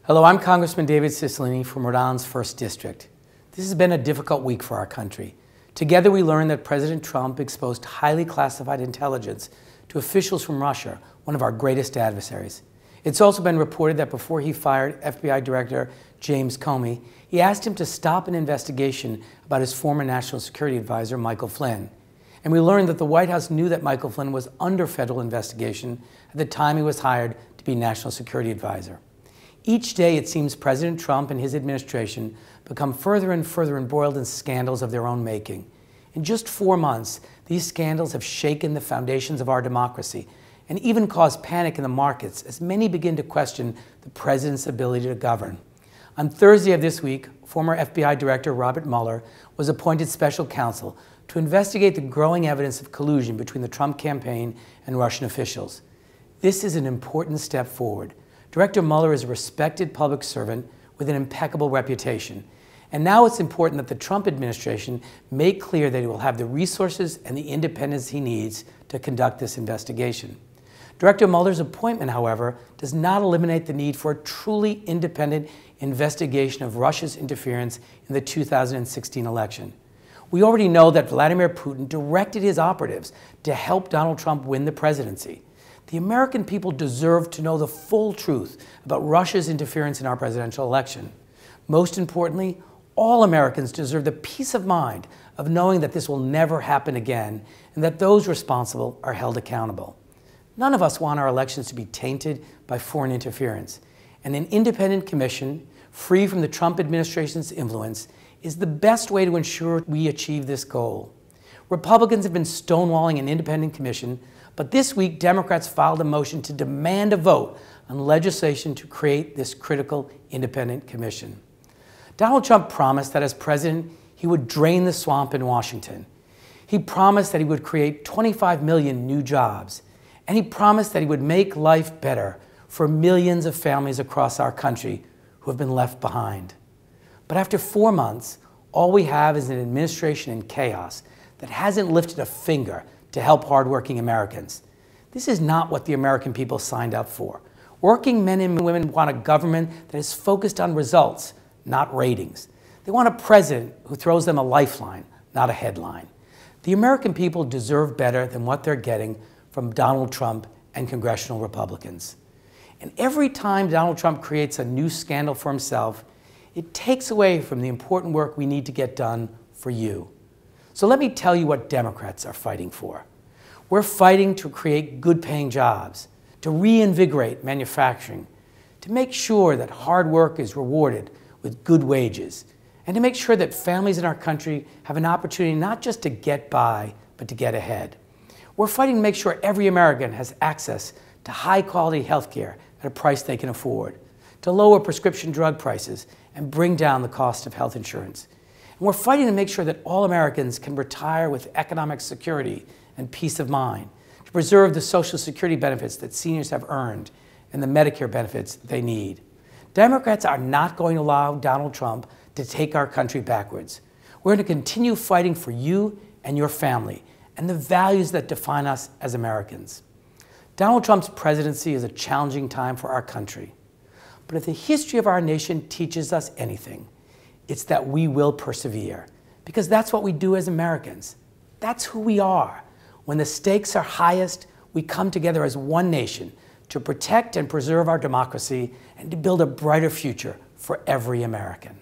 Hello, I'm Congressman David Cicilline from Rhode Island's 1st District. This has been a difficult week for our country. Together we learned that President Trump exposed highly classified intelligence to officials from Russia, one of our greatest adversaries. It's also been reported that before he fired FBI Director James Comey, he asked him to stop an investigation about his former National Security Advisor, Michael Flynn. And we learned that the White House knew that Michael Flynn was under federal investigation at the time he was hired to be National Security Advisor. Each day, it seems President Trump and his administration become further and further embroiled in scandals of their own making. In just 4 months, these scandals have shaken the foundations of our democracy and even caused panic in the markets as many begin to question the president's ability to govern. On Thursday of this week, former FBI Director Robert Mueller was appointed special counsel to investigate the growing evidence of collusion between the Trump campaign and Russian officials. This is an important step forward. Director Mueller is a respected public servant with an impeccable reputation. And now it's important that the Trump administration make clear that he will have the resources and the independence he needs to conduct this investigation. Director Mueller's appointment, however, does not eliminate the need for a truly independent investigation of Russia's interference in the 2016 election. We already know that Vladimir Putin directed his operatives to help Donald Trump win the presidency. The American people deserve to know the full truth about Russia's interference in our presidential election. Most importantly, all Americans deserve the peace of mind of knowing that this will never happen again and that those responsible are held accountable. None of us want our elections to be tainted by foreign interference, and an independent commission, free from the Trump administration's influence, is the best way to ensure we achieve this goal. Republicans have been stonewalling an independent commission, but this week Democrats filed a motion to demand a vote on legislation to create this critical independent commission. Donald Trump promised that as president, he would drain the swamp in Washington. He promised that he would create 25 million new jobs. And he promised that he would make life better for millions of families across our country who have been left behind. But after 4 months, all we have is an administration in chaos that hasn't lifted a finger to help hardworking Americans. This is not what the American people signed up for. Working men and women want a government that is focused on results, not ratings. They want a president who throws them a lifeline, not a headline. The American people deserve better than what they're getting from Donald Trump and congressional Republicans. And every time Donald Trump creates a new scandal for himself, it takes away from the important work we need to get done for you. So let me tell you what Democrats are fighting for. We're fighting to create good-paying jobs, to reinvigorate manufacturing, to make sure that hard work is rewarded with good wages, and to make sure that families in our country have an opportunity not just to get by, but to get ahead. We're fighting to make sure every American has access to high-quality health care at a price they can afford, to lower prescription drug prices and bring down the cost of health insurance. And we're fighting to make sure that all Americans can retire with economic security and peace of mind, to preserve the Social Security benefits that seniors have earned and the Medicare benefits they need. Democrats are not going to allow Donald Trump to take our country backwards. We're going to continue fighting for you and your family and the values that define us as Americans. Donald Trump's presidency is a challenging time for our country. But if the history of our nation teaches us anything, it's that we will persevere, because that's what we do as Americans. That's who we are. When the stakes are highest, we come together as one nation to protect and preserve our democracy and to build a brighter future for every American.